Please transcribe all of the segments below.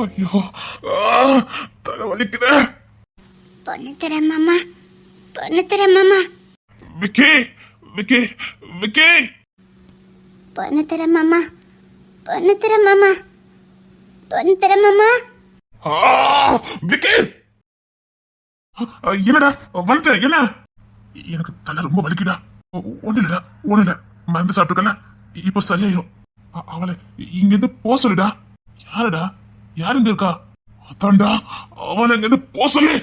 ஐயோ தலை வலிக்குது. பொண்ணு தரேன் மாமா, பொண்ணு தரேன் மாமா. விக்கி விக்கி விக்கி, பொண்ணு தரேன் மாமா, பொண்ணு தரேன் மாமா, பொண்ணு தரேன் மாமா. விக்கி என்னடா வந்துட்ட? என்ன? எனக்கு தலை ரொம்ப வலிக்குடா. ஒண்ணு இல்லடா, ஒண்ணு இல்ல, மருந்து சாப்பிட்டுக்கல, இப்ப சரியாயிரும். அவளை இங்க இருந்து போ சொல்லுடா. யாருடா? யாரு இங்க இருக்கா? அதான்டா, அவளை இங்க இருந்து போ சொல்லு.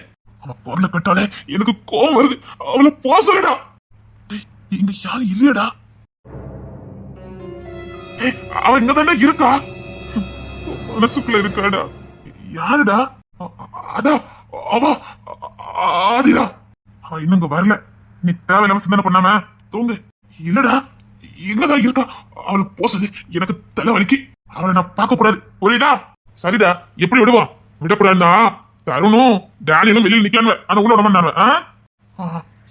அவ பொருளை கட்டாலே எனக்கு கோவம் வருது. அவளை போ சொல்லுடா. இங்க யாரும் இல்லையடா. அவ இங்க தானே இருக்கா? மனசுக்குள்ள இருக்காடா. யாருடா? அதான் அவ ஆதிரா. அவ இன்னும் இங்க வரல. நீ தேவையில்லாம சிந்தனை பண்ணாம தூங்கு. இல்லடா, இங்கதான் இருக்கா. அவளை போ சொல்லு. எனக்கு தலை வலிக்கு. அவளை நான் பார்க்க கூடாது, புரியுதா? சரிடா, எப்படி விடுவா? விடக்கூடாதுன்னா தருணும் டேனியலும் வெளியில் நிக்காம ஆனா உள்ள விட மாட்டாங்க.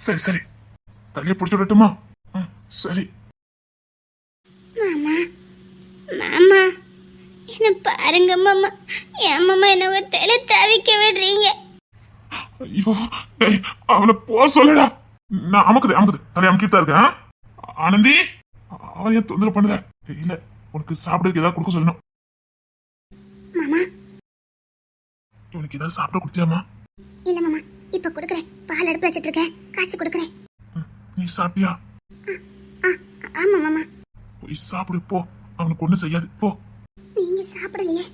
சரி சரி, தலையை பிடிச்சு விடட்டுமா? சரி. மாமா மாமா, என்ன பாருங்க மாமா. என் மாமா என்ன ஒரு தலை தவிக்க விடுறீங்க. ஐயோ, அவளை போ சொல்லடா. நான் அமுக்குது அமுக்குது, தலை அமுக்கிட்டு தான் இருக்கேன். ஆனந்தி, அவன் ஏன் தொந்தரவு பண்ணுத? இல்ல, உனக்கு சாப்பிடுறதுக்கு ஏதாவது கொடுக்க சொல்லணும். மாமா, இவனுக்கு ஏதாவது சாப்பிட கொடுத்தியாமா? இல்ல மாமா, இப்ப கொடுக்கறேன். பால் அடுப்பு வச்சிட்டு இருக்கேன், காய்ச்சி கொடுக்கறேன். நீ சாப்பிட்டியா? ஆமா மாமா. போய் சாப்பிடு போ, அவனுக்கு ஒண்ணும் செய்யாது போ. நீங்க சாப்பிடலையே?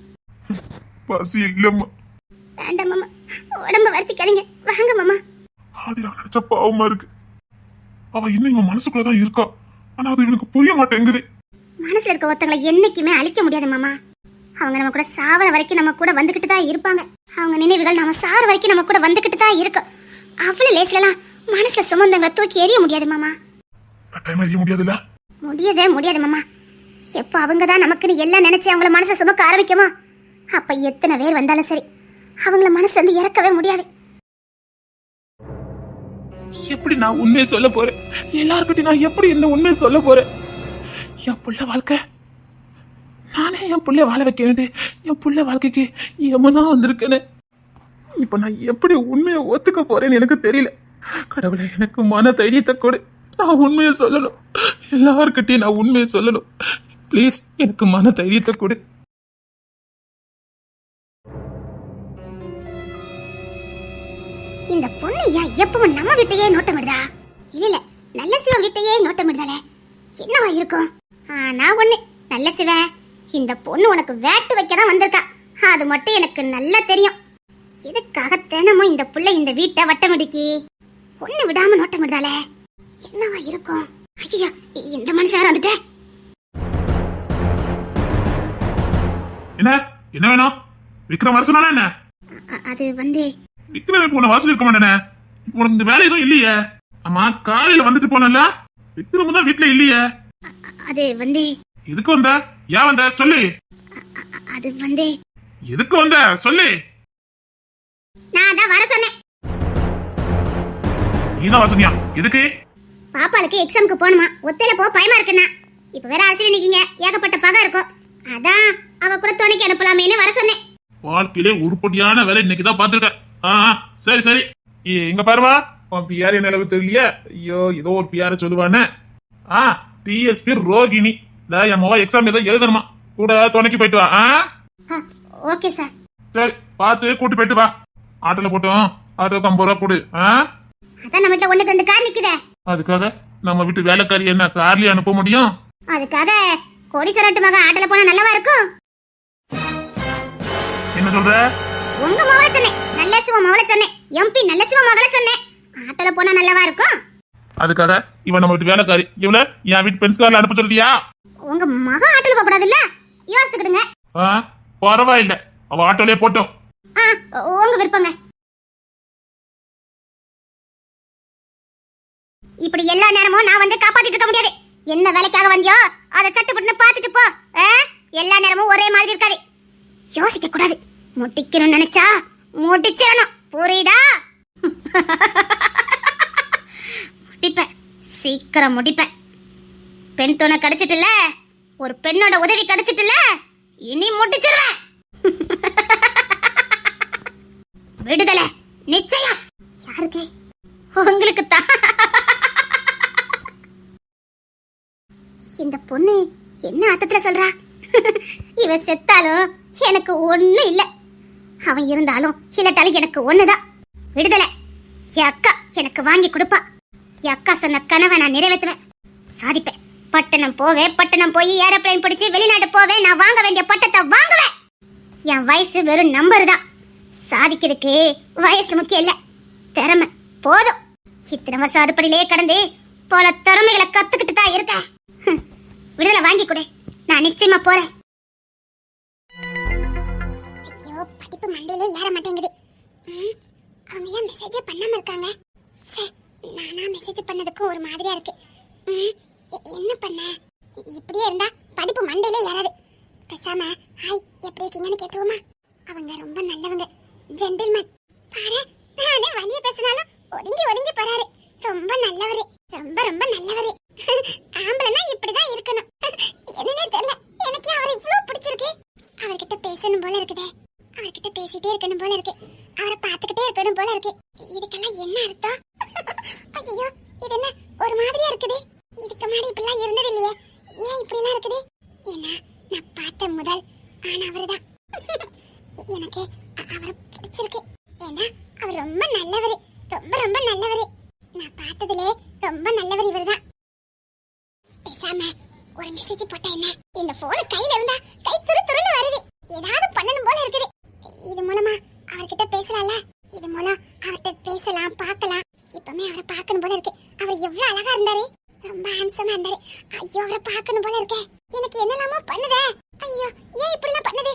பசி இல்லம்மா. வேண்டாம் மாமா, உடம்ப வருத்திக்காதீங்க, வாங்க மாமா. ஆதிரா நினைச்ச பாவமா இருக்கு. அவ இன்னும் இவன் மனசுக்குள்ளதான் இருக்கா. ஆனா அது இவனுக்கு புரிய மாட்டேங்குது. மனசுல இருக்க ஒருத்தங்களை என்னைக்குமே அழிக்க முடியாது மாமா. அவங்க நம்ம கூட சாவர வரைக்கும் நம்ம கூட வந்துகிட்டு தான் இருப்பாங்க. அவங்க நினைவுகள் நம்ம சாவர வரைக்கும் நம்ம கூட வந்துகிட்டு தான் இருக்கும். அவ்வளவு லேஸ்லாம் மனசுல சுமந்தங்களை தூக்கி எறிய முடியாது மாமா. கட்டாயமா எறிய முடியாதுல்ல? முடியவே முடியாது மாமா. எப்ப அவங்கதான் நமக்குன்னு எல்லாம் நினைச்சு அவங்கள மனசை சுமக்க ஆரம்பிக்குமோ, அப்ப எத்தனை பேர் வந்தாலும் சரி அவங்கள மனசு வந்து இறக்கவே முடியாது. எப்படி நான் உண்மையை சொல்ல போறேன்? எல்லார்கிட்டையும் நான் எப்படி இந்த உண்மையை சொல்ல போறேன்? என் புள்ள வாழ்க்கை, நானே என் புள்ளைய வாழ வைக்கணுட்டு என் புள்ள வாழ்க்கைக்கு எமனா வந்திருக்கேன்னு இப்ப நான் எப்படி உண்மையை ஒத்துக்க போறேன்னு எனக்கு தெரியல. கடவுளை, எனக்கு மன தைரியத்தை கொடு. நான் உண்மையை சொல்லணும், எல்லார்கிட்டையும் நான் உண்மையை சொல்லணும். பிளீஸ், எனக்கு மன தைரியத்தை கொடு. இந்த பொண்ணு எப்பவும் நம்ம வீட்டையே நோட்டமிடுதா? இல்ல, நல்ல சிவன் வீட்டையே நோட்டமிடுதால என்னவா இருக்கும்? நான் ஒண்ணு, நல்ல சிவன், இந்த பொண்ணு உனக்கு வேட்டு வைக்கதான் வந்திருக்கா. அது மட்டும் எனக்கு நல்லா தெரியும். எதுக்காக தினமும் இந்த புள்ள இந்த வீட்டை வட்டமிடுக்கி ஒண்ணு விடாம நோட்டமிடுதால என்னவா இருக்கும்? ஐயா, இந்த மனுஷன் வந்துட்ட. என்ன என்ன வேணும்? விக்ரம் வர சொன்னா என்ன? அது வந்து விக்ரம் இப்ப உன்னை வாசல் இருக்க மாட்டேனே. இப்ப உனக்கு இந்த வேலை எதுவும் இல்லையே. ஆமா, காலையில வந்துட்டு போனல, விக்ரம் தான் வீட்டுல இல்லையே. அது வந்து எதுக்கு வந்த? ஏன் வந்த சொல்லு. அது வந்து எதுக்கு வந்த சொல்லு. நான் தான் வர சொன்னேன். நீதான் வாசனியா? எதுக்கு? பாப்பாளுக்கு எக்ஸாமுக்கு போணுமா, ஒத்தையில போ பயமா இருக்குன்னா. இப்ப வேற ஆசிரியர் நிக்கீங்க, ஏகப்பட்ட பகை இருக்கும். அதான் அவ கூட துணைக்கு அனுப்பலாமேன்னு வர சொன்னேன். வாழ்க்கையிலே உருப்படியான வேலை இன்னைக்குதான் பாத்துருக்க. சரி சரி, இங்க பாருமா, உன் பியார் என்ன அளவு தெரியலையே. ஐயோ, ஏதோ ஒரு பியார சொல்லுவானே. டிஎஸ்பி ரோகிணி. என் மொபைல் எக்ஸாம் ஏதோ எழுதணுமா, கூட துணைக்கு போயிட்டு வா. Okay sir. சரி, பார்த்து கூட்டி போயிட்டு வா. ஆட்டோல போட்டோம், ஆட்டோக்கு 50 ரூபா கொடு. அதான் நம்ம கிட்ட 1 2 கார் நிக்குதே. அதுக்காக நம்ம வீட்டு வேலைக்காரி என்ன கார்லயே அனுப்ப முடியும்? அதுக்காக கோடீஸ்வரன் மகன் ஆட்டோல போனா நல்லவா இருக்கும். என்ன சொல்ற? உங்க மவளை சொன்னேன், நல்ல சிவ மவளை சொன்னேன், எம்பி நல்ல சிவ மகளை சொன்னேன். ஆட்டோல போனா நல்லவா இருக்கும். அதுக்காக இவன் நம்ம வீட்டு வேலைக்காரி இவள என் வீட்டு பென்ஸ் கார்ல அனுப்ப சொல்றியா? உங்க மகன் ஆட்டோல போக கூடாதுல்ல, யோசிச்சுக்கிடுங்க. பரவாயில்ல, அவ ஆட்டோலயே போட்டோம். உங்க விருப்பங்க. இப்படி எல்லா நேரமும் நான் வந்து காப்பாத்திட்டு இருக்க முடியாது. என்ன வேலைக்காக வந்தியோ அதை சட்டுப்பட்டு பாத்துட்டு போ. எல்லா நேரமும் ஒரே மாதிரி இருக்காது. யோசிக்க கூடாது. முட்டிக்கணும்னு நினைச்சா முடிச்சிடணும், புரியுதா? முடிப்பேன், சீக்கிரம் முடிப்பேன். பெண் துணை கிடைச்சிட்டுல, ஒரு பெண்ணோட உதவி கிடைச்சிட்டுல, இனி முடிச்சிருவேன். விடுதலை நிச்சயம். யாருக்கு? உங்களுக்கு தான். இந்த பொண்ணு என்ன அர்த்தத்துல சொல்றா? இவ செத்தாலும் எனக்கு ஒண்ணு இல்ல, அவன் இருந்தாலும் இல்லாட்டாலும் எனக்கு ஒண்ணுதான். விடுதலை என் அக்கா எனக்கு வாங்கி கொடுப்பா. என் அக்கா சொன்ன கனவை நான் நிறைவேற்றுவேன், சாதிப்பேன். பட்டணம் போவேன், பட்டணம் போய் ஏரோப்ளைன் பிடிச்சு வெளிநாட்டு போவேன். நான் வாங்க வேண்டிய பட்டத்தை வாங்குவேன். என் வயசு வெறும் நம்பர் தான். சாதிக்கிறதுக்கு வயசு முக்கியம் இல்ல, திறமை போதும். இத்தனை வருஷம் அடுப்படியிலே கடந்து பல திறமைகளை கத்துக்கிட்டு தான் இருக்கேன். விடுதலை வாங்கி கொடு, நான் நிச்சயமா போறேன். ஐயோ, படிப்பு மண்டையிலே ஏற மாட்டேங்குது. அவங்க ஏன் மெசேஜ் பண்ணாம இருக்காங்க? நானா மெசேஜ் பண்ணதுக்கும் ஒரு மாதிரியா இருக்கு. என்ன பண்ண? இப்படியே இருந்தா படிப்பு மண்டையிலே ஏறாது. பேசாம ஹாய் எப்படி இருக்கீங்கன்னு கேட்டுருவோமா? அவங்க ரொம்ப நல்லவங்க, ஜென்டில்மேன். பாரு, நானே வழிய பேசினாலும் ஒதுங்கி ஒதுங்கி போறாரு. ரொம்ப நல்லவரு, ரொம்ப ரொம்ப நல்லவரு. ஆம்பளைனா இப்படிதான் இருக்கணும். என்னன்னே தெரியல, எனக்கு அவரை இவ்வளவு பிடிச்சிருக்கு. அவர்கிட்ட பேசணும் போல இருக்குதே, அவர்கிட்ட பேசிட்டே இருக்கணும் போல இருக்கு, அவரை பார்த்துக்கிட்டே இருக்கணும் போல இருக்கு. இதுக்கெல்லாம் என்ன அர்த்தம்? ஐயோ, இது என்ன ஒரு மாதிரியா இருக்குது? இதுக்கு முன்னாடி இப்படிலாம் இருந்தது இல்லையே, ஏன் இப்படி எல்லாம் இருக்குது? ஏன்னா நான் பார்த்த முதல் ஆனா அவருதான். எனக்கு அவரை பிடிச்சிருக்கு. ஏன்னா அவர் ரொம்ப நல்லவரு, ரொம்ப ரொம்ப நல்லவரு. நான் பார்த்ததுலே ரொம்ப நல்லவர் இவர்தான். பேசாம ஒரு மெசேஜ் போட்டா என்ன? இந்த போன் கையில இருந்தா கை துரு துருன்னு வருது. ஏதாவது பண்ணணும் போல இருக்குது. இது மூலமா அவர்கிட்ட பேசலாம்ல, இது மூலம் அவர்கிட்ட பேசலாம், பார்க்கலாம். இப்பமே அவரை பார்க்கணும் போல இருக்கு. அவர் எவ்வளவு அழகா இருந்தாரு, ரொம்ப ஹேண்ட்ஸமா இருந்தாரு. ஐயோ, அவரை பார்க்கணும் போல இருக்கே. எனக்கு என்னலாமோ பண்ணுதே. ஐயோ, ஏன் இப்படி எல்லாம் பண்ணுது?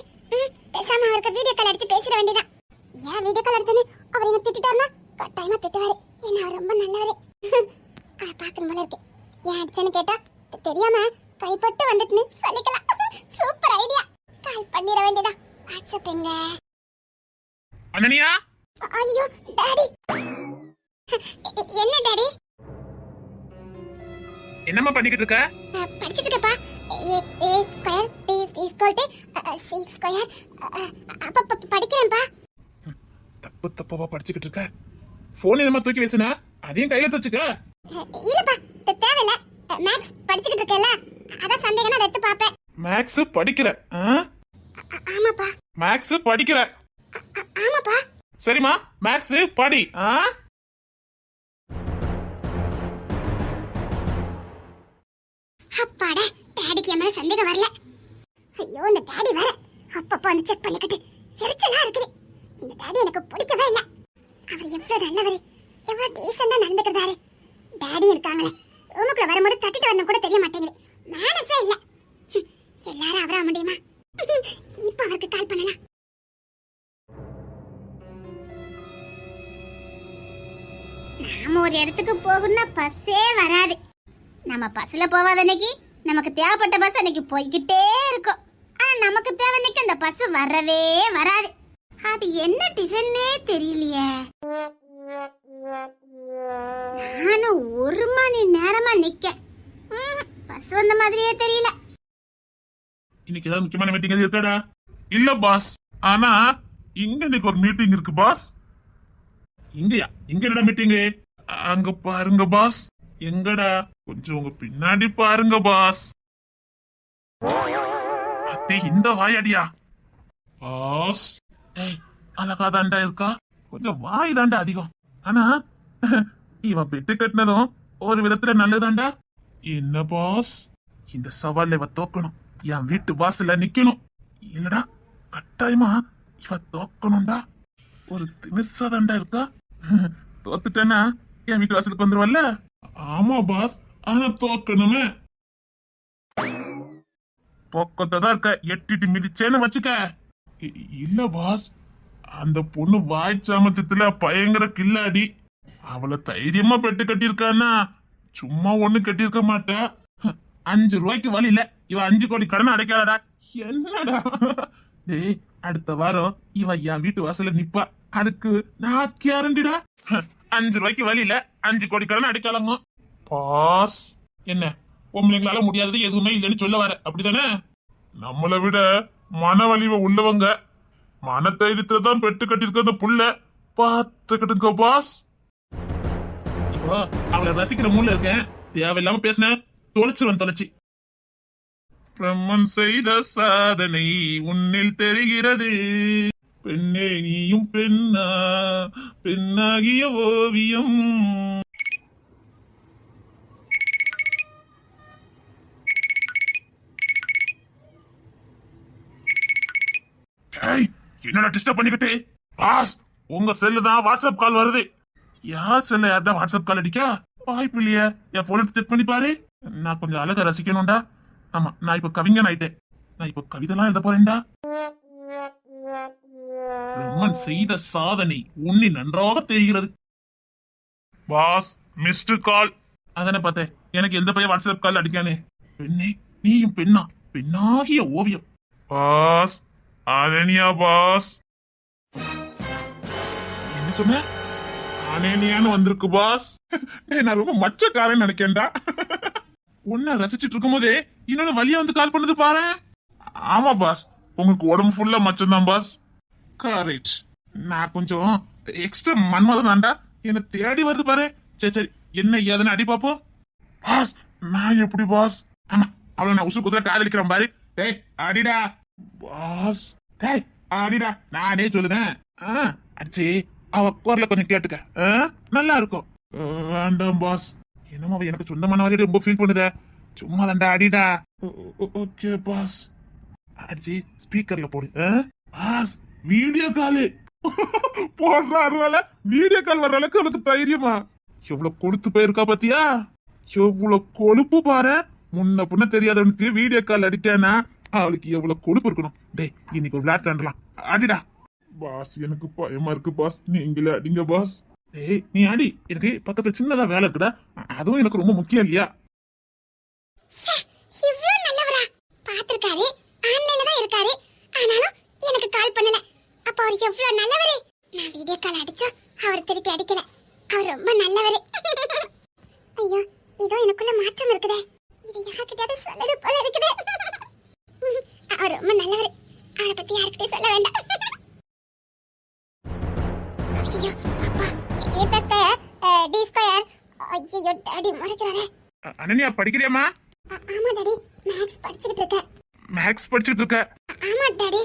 பேசாம அவருக்கு வீடியோ கால் அடிச்சு பேசிட வேண்டியதான். ஏன் வீடியோ கால் அடிச்சுன்னு அவர் என்ன திட்டாருன்னா கட்டாயமா திட்டுவாரு. ஏன்னா அவர் ரொம்ப நல்லவரு. அவரை பார்க்கணும் போல இருக்கு. ஏன் அடிச்சேன்னு கேட்டா தெரியாம கைப்பட்டு வந்துட்டுன்னு சொல்லிக்கலாம். சூப்பர் ஐடியா, கால் பண்ணிட வேண்டியதான். வாட்ஸ்அப் எங்க? அனனியா? ஐயோ டாடி. என்ன டாடி? என்னம்மா பண்ணிக்கிட்டு இருக்க? படிச்சிட்டு இருக்கப்பா. a square b equal to c square. அப்ப படிக்கிறேன்ப்பா. தப்பு தப்பவா படிச்சுக்கிட்டு இருக்க? போன் என்னமா தூக்கி வீசுன? அதையும் கையில தச்சுக்க. இல்லப்பா, தேவையில்ல. மேக்ஸ் படிச்சிட்டு இருக்கேல்ல, அதான் சந்தேகம்னா அதை எடுத்து பாப்பேன். மேக்ஸ் படிக்கிற? ஆமாப்பா. மேக்ஸ் படிக்கிற? ஆமாப்பா. சரிம்மா, மேக்ஸ் படி. அப்பாடா, டாடிக்கு என் மேல சந்தேகம் வரல. ஐயோ, இந்த டாடி வேற அப்பப்போ வந்து செக் பண்ணிக்கிட்டு எரிச்சலா இருக்குது. இந்த டாடி எனக்கு பிடிக்கவே இல்ல. அவர் எவ்வளவு நல்லவரு, எவ்வளவு டீசெண்டா நடந்துக்கிறாரு. டாடி இருக்காங்களே, ரூமுக்குள்ள வரும்போது தட்டிட்டு வரணும் கூட தெரிய மாட்டேங்குது. மேனஸே இல்ல. எல்லாரும் அவரா முடியுமா? இப்ப அவருக்கு கால் பண்ணலாம். நாம ஒரு இடத்துக்கு போகணும்னா பஸ்ஸே வராது. நம்ம பஸ்ல போவாத அன்னைக்கு நமக்கு தேவைப்பட்ட பஸ் அன்னைக்கு போய்கிட்டே இருக்கும். ஆனா நமக்கு தேவை அன்னைக்கு அந்த பஸ் வரவே வராது. அது என்ன டிசைன்னே தெரியலையே. நானும் 1 மணி நேரமா நிக்க, பஸ் வந்த மாதிரியே தெரியல. இன்னைக்கு ஏதாவது முக்கியமான மீட்டிங் எதுவும் இருக்காடா? இல்ல பாஸ், ஆனா இங்க இன்னைக்கு ஒரு மீட்டிங் இருக்கு பாஸ். இங்கயா? இங்க என்னடா மீட்டிங்? அங்க பாருங்க பாஸ். எங்கடா? கொஞ்சம் உங்க பின்னாடி பாருங்க பாஸ். அத்தே, இந்த வாயடியா பாஸ். ஏய், அழகா தாண்டா இருக்கா, கொஞ்சம் வாய் தாண்டா அதிகம். ஆனா இவன் பெட்டு கட்டினதும் ஒரு விதத்துல நல்லதாண்டா. என்ன பாஸ், இந்த சவால்ல இவ தோக்கணும், என் வீட்டு வாசல்ல நிக்கணும். இல்லடா, கட்டாயமா இவ தோக்கணும்டா. ஒரு திமிசாதாண்டா இருக்கா. தோத்துட்டேன்னா என் வீட்டு வாசலுக்கு வந்துருவல்ல. ஆமா பாஸ், ஆனா தோக்கணுமே. தோக்கத்தான் இருக்க, எட்டிட்டு மிதிச்சேன்னு வச்சுக்க. இல்ல பாஸ், அந்த பொண்ணு வாய் சாமத்தியத்துல பயங்கர கில்லாடி. அவளை தைரியமா பெட்டு கட்டியிருக்கான்னா சும்மா ஒண்ணு கட்டியிருக்க மாட்டா. 5 ரூபாய்க்கு வழி இல்ல, இவ 5 கோடி கடன் அடைக்காதடா. என்னடா டேய், அடுத்த வாரம் இவ என் வீட்டு வாசல்ல நிப்பா. அதுக்கு நான் கேரண்டிடா. 5 ரூபாய்க்கு வழி இல்ல, 5 கோடி கடன் அடைக்கலாங்க பாஸ். என்ன, பொம்பளைங்களால முடியாதது எதுவுமே இல்லைன்னு சொல்ல வர, அப்படிதானே? நம்மளை விட மன வலிவை உள்ளவங்க மன தைரியத்துல தான் பெட்டு கட்டிருக்க அந்த புள்ள பாத்துக்கிட்டுங்க பாஸ். இப்போ அவளை ரசிக்கிற மூல இருக்கேன். தேவையில்லாம பேசினேன், தொலைச்சு. பிரம்மன் செய்த சாதனை உன்னில் தெரிகிறது. பெண்ணே நீயும் பெண்ணா, பெண்ணாகிய ஓவியம். ஏய், என்னடா டிஸ்டர்ப் பண்ணிக்கிட்டு? பாஸ், உங்க செல்லு தான் வாட்ஸ்அப் கால் வருது. யார் செல்ல யார்தான் வாட்ஸ்அப் கால் அடிக்கா? வாய்ப்பு இல்லையா? என் போன் செக் பண்ணி பாரு. நான் கொஞ்சம் அழகா ரசிக்கணும்டா. ஆமா, நான் இப்ப கவிஞன் ஆயிட்டேன். நான் இப்ப கவிதைலாம் எழுத போறேன்டா. பிரம்மன் செய்த சாதனை உன்னை நன்றாக தெரிகிறது. Boss, missed call. அதானே பார்த்தேன். எனக்கு எந்த பையன் வாட்ஸ்அப் கால் அடிக்கானே. பெண்ணே நீயும் பெண்ணா, பெண்ணாகிய ஓவியம். Boss, Ananya boss. என்ன சொன்ன? அனன்யான்னு வந்திருக்கு பாஸ். நான் ரொம்ப மச்சக்காரன் நினைக்கேன்டா. உன்ன ரசிச்சிட்டு இருக்கும் போதே இன்னொன்னு வழியா வந்து கால் பண்ணது பாரு. ஆமா பாஸ், உங்களுக்கு உடம்பு ஃபுல்லா மச்சம் தான் பாஸ். கரெக்ட். நான் கொஞ்சம் எக்ஸ்ட்ரா மன்மதன் தான்டா. என்ன தேடி வருது பாரு. சரி என்ன ஏதுன்னு அடி பாப்போம். பாஸ், நான் எப்படி பாஸ்? ஆமா, அவளை நான் உசுறு குசுற காதலிக்கிறேன் பாரு. டேய் அடிடா பாஸ். டேய் அடிடா, நானே சொல்லுதேன். அடிச்சு அவ குரல கொஞ்சம் கேட்டுக்க, நல்லா இருக்கும். வேண்டாம் பாஸ். என்னமோ அவ எனக்கு சொந்தமான மாதிரி ரொம்ப ஃபீல் பண்ணுத. சும்மா தாண்டா அடிடா. Okay boss. அடிச்சு ஸ்பீக்கர்ல போடு. பாஸ், வீடியோ காலு போடுறாரு. வீடியோ கால் வர்ற அளவுக்கு அவளுக்கு தைரியமா? எவ்வளவு கொழுத்து போயிருக்கா பாத்தியா? எவ்வளவு கொழுப்பு பாரு. முன்ன புண்ண தெரியாதவனுக்கு வீடியோ கால் அடிட்டேனா அவளுக்கு எவ்வளவு கொழுப்பு இருக்கணும். டேய், இன்னைக்கு ஒரு விளையாட்டு ஆடலாம். அடிடா பாஸ். எனக்கு பயமா இருக்கு பாஸ். நீங்களே அடிங்க பாஸ். டேய் நீ அடி. எனக்கு பக்கத்துல சின்னதா வேலை இருக்குடா. அதுவும் எனக்கு ரொம்ப முக்கியம் இல்லையா? இவ்ளோ நல்லவரா? பாத்துர்க்காரு, ஆன்லைன்ல தான் இருக்காரு. ஆனாலும் எனக்கு கால் பண்ணல. அப்ப அவர் எவ்வளவு நல்லவரே. நான் வீடியோ கால் அடிச்சா அவர் திருப்பி அடிக்கல. அவர் ரொம்ப நல்லவரே. ஐயோ, இதோ எனக்குள்ள மாற்றம் இருக்குதே. இது யார்கிட்டயாவது சொல்லது போல இருக்குதே. அவர் ரொம்ப நல்லவரே. அவரை பத்தி யார்கிட்டயும் சொல்ல வேண்டாம். ஐயோ அப்பா, a plus square d square. ஐயோ டாடி மறக்கறாரே. அனன்யா படிக்கிறியாமா? ஆமா டாடி, மேக்ஸ் படிச்சிட்டு இருக்கேன். மேக்ஸ் படிச்சிட்டு இருக்க? ஆமா டாடி.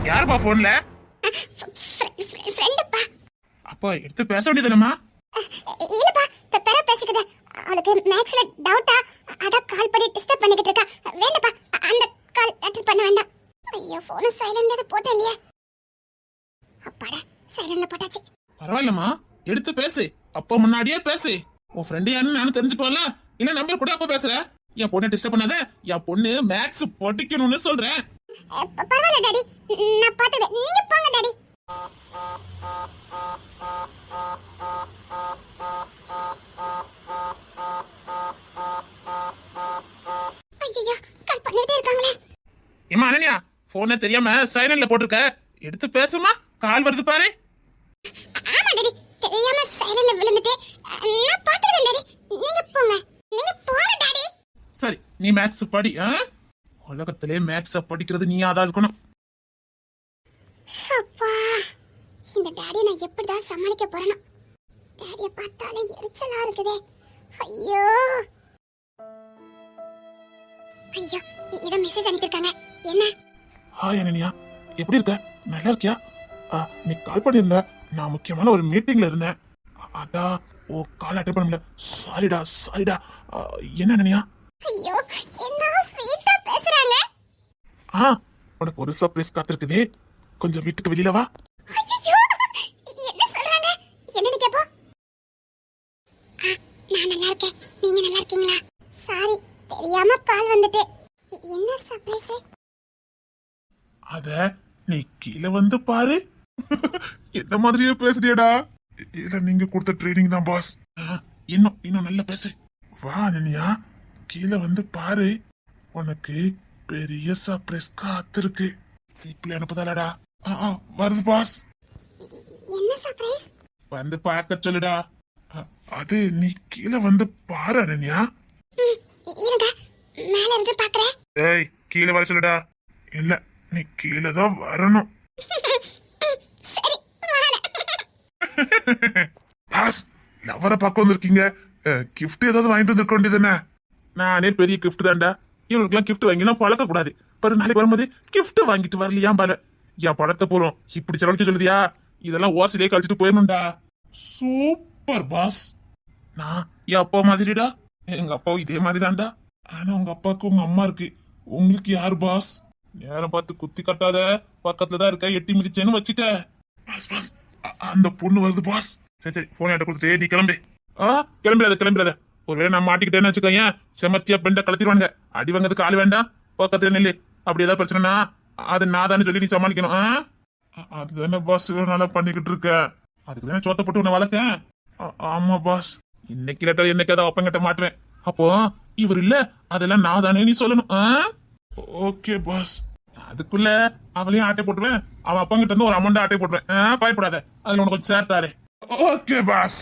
யாருப்பா போன்ல? ஃப்ரெண்டுப்பா. அப்பா எடுத்து பேச வேண்டியதுனமா? இல்லப்பா, பெப்பரா பேசிக்கிட்டே. அவளுக்கு மேக்ஸ்ல டவுட்டா, அத கால் பண்ணி டிஸ்டர்ப் பண்ணிக்கிட்டு இருக்கா. வேண்டப்பா, அந்த கால் அட்டெண்ட் பண்ண வேண்டாம். ஐயோ, போன் சைலன்ட்ல போட்டேன் இல்லையா? அப்பாடா, சைலன்ட்ல போட்டாச்சு. பரவாயில்லம்மா, எடுத்து பேசு. அப்ப முன்னாடியே பேசு. உன் ஃப்ரெண்டு யாருன்னு நானும் தெரிஞ்சுக்கோல. இல்ல நம்பர் கூட அப்ப பேசுற. என் பொண்ணை டிஸ்டர்ப் பண்ணாத. என் பொண்ணு மேக்ஸ் படிக்கணும்னு சொல்றேன். பரவாயில்ல டாடி, நான் பாத்துக்கிறேன். நீங்க போங்க டாடி. ஐயோ, கால் பண்ணிட்டே இருக்காங்களே. ஏமா அனன்யா, போனை தெரியாம சைலண்ட்ல போட்டிருக்க. எடுத்து பேசுமா, கால் வருது பாரு. ஆமா டாடி, தெரியாம சைலண்ட்ல விழுந்துட்டே. நான் பாத்துக்கிறேன் டாடி. நீங்க போங்க. நீங்க போங்க டாடி. சரி, நீ மேக்ஸ் படி. உலகத்திலே மேக்ஸ படிக்கிறது நீ ஆதா இருக்கணும். சப்பா, இந்த டாடியை நான் எப்படிதான் சமாளிக்க போறேனோ. டாடியை பார்த்தாலே எரிச்சலா இருக்குதே. ஐயோ ஐயோ, இத மெசேஜ் அனுப்பியிருக்காங்க. என்ன? ஹாய் அனன்யா, எப்படி இருக்க? நல்லா இருக்கியா? நீ கால் பண்ணியிருந்த. நான் முக்கியமான ஒரு மீட்டிங்ல இருந்தேன். அதான் ஓ கால் அட்டெண்ட் பண்ண முடியல. சாரிடா. என்ன அனன்யா? ஐயோ, என்ன ஸ்வீட்டா பேசுறாங்க. உனக்கு ஒரு சர்ப்ரைஸ் காத்திருக்குதே. கொஞ்சம் வீட்டுக்கு வெளியில வா. ஐயோ, என்ன சொல்றாங்க? என்னன்னு கேப்போ. நான் நல்லா இருக்கேன். நீங்க நல்லா இருக்கீங்களா? சாரி, தெரியாம கால் வந்துட்டே. என்ன சர்ப்ரைஸ்? அத நீ கீழே வந்து பாரு. எந்த மாதிரியே பேசுறியடா. இல்ல நீங்க கொடுத்த ட்ரைனிங் தான் பாஸ். இன்னும் நல்லா பேசு. வா அனன்யா, கீழே வந்து பாரு. உனக்கு பெரிய சர்ப்ரைஸ் காத்திருக்கு. இப்படி அனுப்புதாலடா. வருது பாஸ். என்ன சர்ப்ரைஸ்? வந்து பார்க்க சொல்லுடா. அது நீ கீழே வந்து பாரு அனன்யா. இருங்க, மேல இருந்து பாக்குறேன். ஏய், கீழே வர சொல்லுடா. இல்ல, நீ கீழே தான் வரணும். சரி, வரேன். பாஸ், லவரை பார்க்க வந்திருக்கீங்க. கிஃப்ட் ஏதாவது வாங்கிட்டு வந்திருக்க வேண்டியதுதானே? நானே பெரிய கிஃப்ட் தான்டா. இவனுக்குலாம் கிஃப்ட் வாங்கினா பழக்க கூடாது. பாரு, நாளைக்கு வரும்போது கிஃப்ட் வாங்கிட்டு வரலையா பாரு. என் பழத்தை போறோம் இப்படி செலவழிக்க சொல்லுதியா? இதெல்லாம் ஓசிலே கழிச்சிட்டு போயிடணும்டா. Super pass. நான் என் அப்பா மாதிரிடா. எங்க அப்பாவும் இதே மாதிரிதான்டா. ஆனா உங்க அப்பாவுக்கு உங்க அம்மா இருக்கு, உங்களுக்கு யாரு பாஸ்? நேரம் பார்த்து குத்தி கட்டாத, பக்கத்துல தான் இருக்க, எட்டி மிதிச்சேன்னு வச்சுட்ட. பாஸ் பாஸ், அந்த பொண்ணு வருது பாஸ். சரி சரி, போன் என்கிட்ட கொடுத்துட்டு நீ கிளம்பு. கிளம்பிடாத. ஒருவேளை நான் மாட்டிக்கிட்டேன்னு வச்சுக்கோங்க, செமத்தியா பெண்ட கலத்திடுவானுங்க. அடி வாங்கிறதுக்கு ஆள் வேண்டாம், பக்கத்துல நில்லு. அப்படி ஏதாவது பிரச்சனைனா அது நான் தானே சொல்லி நீ சமாளிக்கணும். அதுதானே பாஸ் நல்லா பண்ணிக்கிட்டு இருக்க. அதுக்கு தானே சோத்த போட்டு உன்னை வளர்க்கேன். ஆமா பாஸ். இன்னைக்கு இல்லாட்டா என்னைக்காவது அப்பங்கிட்ட மாட்டுவேன். அப்போ இவர் இல்ல, அதெல்லாம் நான் தானே நீ சொல்லணும். Okay boss. அதுக்குள்ள அவளையும் ஆட்டை போட்டுருவேன். அவன் அப்பங்கிட்ட இருந்து ஒரு அமௌண்ட் ஆட்டை போட்டுருவேன். பயப்படாத, அதுல உனக்கு கொஞ்சம் சேர்த்தாரு. Okay pass.